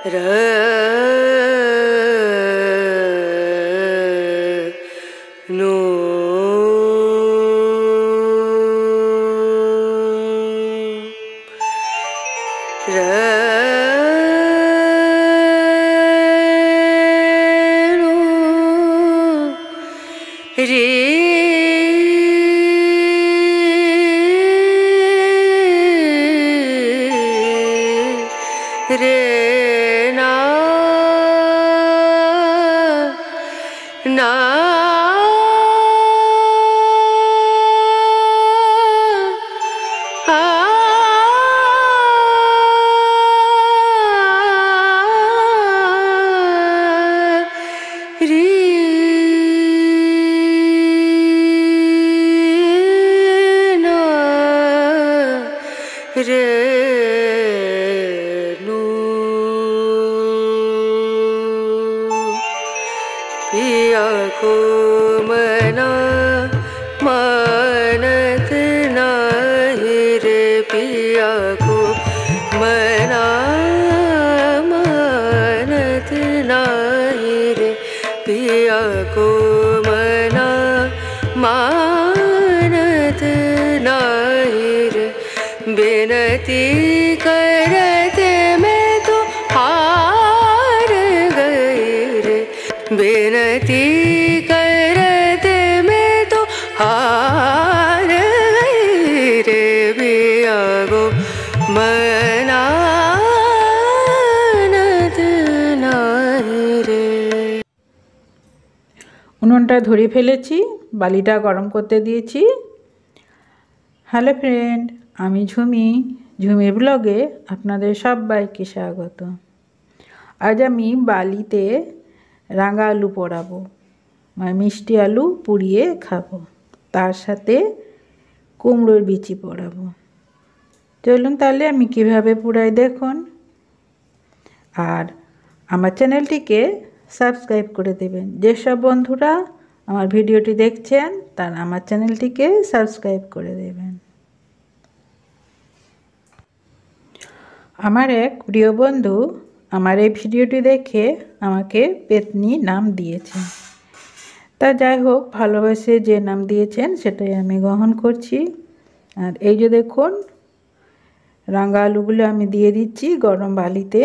र no रे रे ना ना रे ना रे पिया को मना मानत नाही रे पिया को मना मानत नाही रे पिया को मना मानत नाही रे बेनती करते मैं तो हार गई रे बेनती करते मैं तो हार गई रे पिया को मनानत नाही रे। উনুনটা ধরিয়ে ফেলেছি, বালিটা গরম করতে দিয়েছি। হ্যালো ফ্রেন্ড, আমি ঝুমি, ঝুমি ব্লগে আপনাদের সবাইকে স্বাগত। আজ আমি বালিতে রাঙা আলু পোড়াবো, মানে মিষ্টি আলু পুড়িয়ে খাবো, তার সাথে কুমড়োর বিচি পোড়াবো। চলুন তাহলে আমি কিভাবে পোড়াই দেখুন, আর আমার চ্যানেলটিকে সাবস্ক্রাইব করে দেবেন। যেসব বন্ধুরা আমার ভিডিওটি দেখছেন তারা আমার চ্যানেলটিকে সাবস্ক্রাইব করে দেবেন। আমার এক প্রিয় বন্ধু আমার এই ভিডিওটি দেখে আমাকে পেতনি নাম দিয়েছে। তা যাই হোক, ভালোবেসে যে নাম দিয়েছেন সেটাই আমি গ্রহণ করছি। আর এই যে দেখুন, রাঙা আলুগুলো আমি দিয়ে দিচ্ছি গরম বালিতে।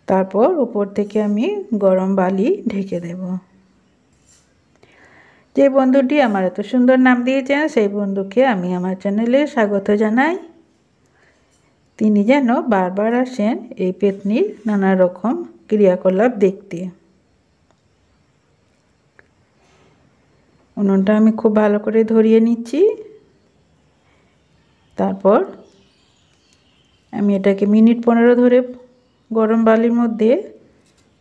তারপর উপর থেকে আমি গরম বালি ঢেকে দেব। যে বন্ধুটি আমার এত সুন্দর নাম দিয়েছেন সেই বন্ধুকে আমি আমার চ্যানেলে স্বাগত জানাই। তিনি যেন বারবার আসেন এই পেতনির নানা রকম ক্রিয়াকলাপ দেখতে। উনুনটা আমি খুব ভালো করে ধরিয়ে নিচ্ছি। তারপর আমি এটাকে মিনিট 15 ধরে গরম বালির মধ্যে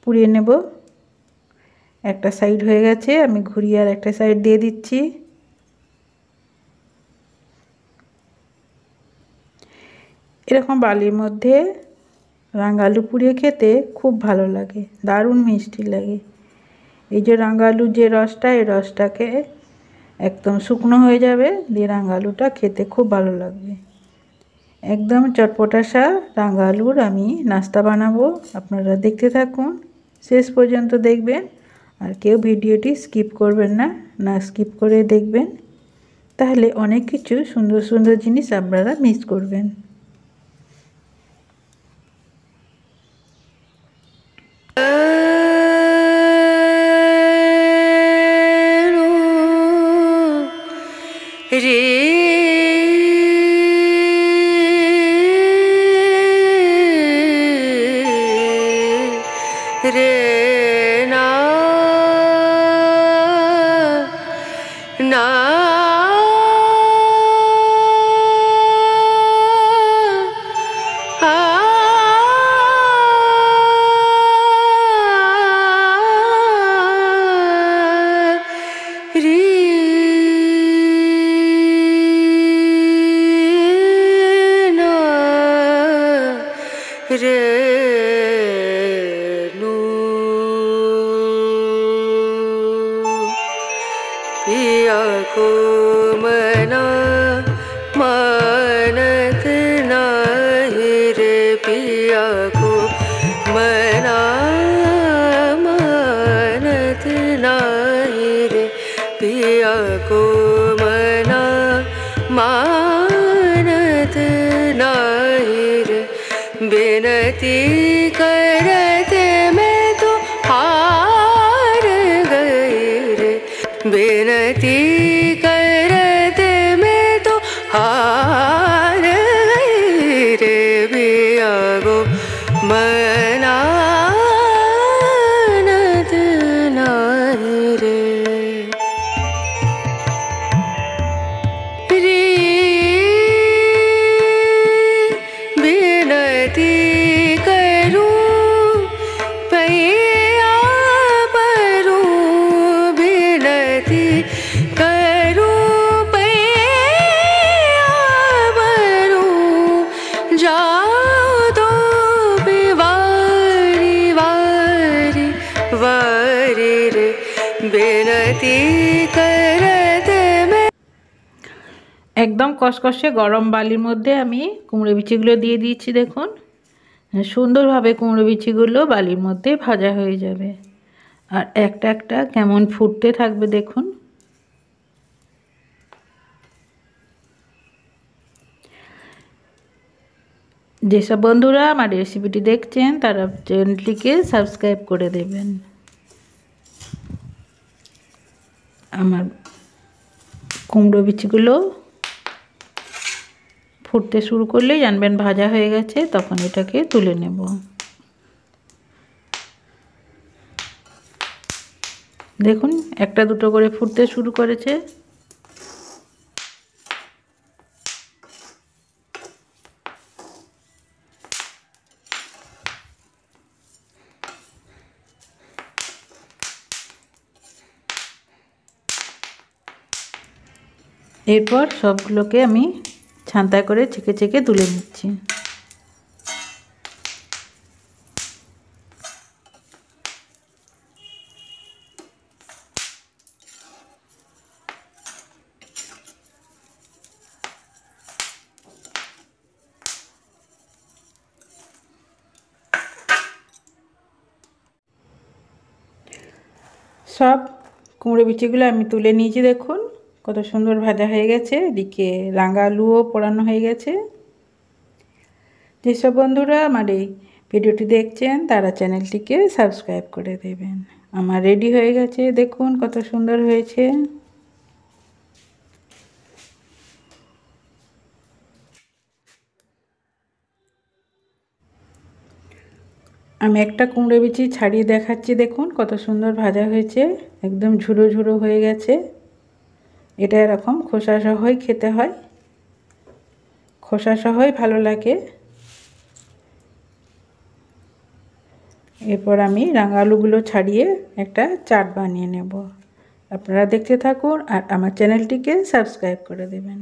পুড়িয়ে নেব। একটা সাইড হয়ে গেছে, আমি ঘুরিয়ে আর একটা সাইড দিয়ে দিচ্ছি। এরকম বালির মধ্যে রাঙা আলু পুড়িয়ে খেতে খুব ভালো লাগে, দারুণ মিষ্টি লাগে। এই যে রাঙা আলুর যে রসটা, এই রসটাকে একদম শুকনো হয়ে যাবে, দিয়ে রাঙা আলুটা খেতে খুব ভালো লাগবে। একদম চটপটাশা রাঙা আলুর আমি নাস্তা বানাবো। আপনারা দেখতে থাকুন, শেষ পর্যন্ত দেখবেন। আর কেউ ভিডিওটি স্কিপ করবেন না, না স্কিপ করে দেখবেন, তাহলে অনেক কিছু সুন্দর সুন্দর জিনিস আপনারা মিস করবেন। रे रे ना ना रे पिया को मना मानत नाही रे पिया को मना मानत नाही रे बिनती करते मैं तो हार गई रे बिनती करते मैं तो हार गई रे पिया को मनानत नाही रे बिनती करूं पैया परूं बिनती करूं पैया परूं जाओ तो वारी वारी वारी रे बिनती करते मैं একদম কষকষে গরম বালির মধ্যে আমি কুমড়ো বিচিগুলো দিয়ে দিয়েছি। দেখুন সুন্দরভাবে কুমড়ো বিচিগুলো বালির মধ্যে ভাজা হয়ে যাবে আর একটা একটা কেমন ফুটতে থাকবে। দেখুন যেসব বন্ধুরা আমার রেসিপিটি দেখছেন তারা চ্যানেলটিকে সাবস্ক্রাইব করে দেবেন। আমার কুমড়ো বিচিগুলো ফুটতে শুরু করলেই জানবেন ভাজা হয়ে গেছে, তখন এটাকে তুলে নেব। দেখুন একটা দুটো করে ফুটতে শুরু করেছে। এরপর সবগুলোকে আমি ছান্তা করে ছেঁকে ছেঁকে তুলে নিচ্ছি। সব কুমড়ো বিচিগুলো আমি তুলে নিয়েছি। দেখুন কত সুন্দর ভাজা হয়ে গেছে, এদিকে রাঙা আলুও পোড়ানো হয়ে গেছে। যেসব বন্ধুরা আমার এই ভিডিওটি দেখছেন তারা চ্যানেলটিকে সাবস্ক্রাইব করে দেবেন। আমার রেডি হয়ে গেছে, দেখুন কত সুন্দর হয়েছে। আমি একটা কুমড়ো বিচি ছাড়িয়ে দেখাচ্ছি, দেখুন কত সুন্দর ভাজা হয়েছে, একদম ঝুড়ো ঝুড়ো হয়ে গেছে। এটা এরকম খোসা সহই খেতে হয়, খোসা সহই ভালো লাগে। এরপর আমি রাঙা আলুগুলো ছাড়িয়ে একটা চাট বানিয়ে নেব। আপনারা দেখতে থাকুন আর আমার চ্যানেলটিকে সাবস্ক্রাইব করে দেবেন।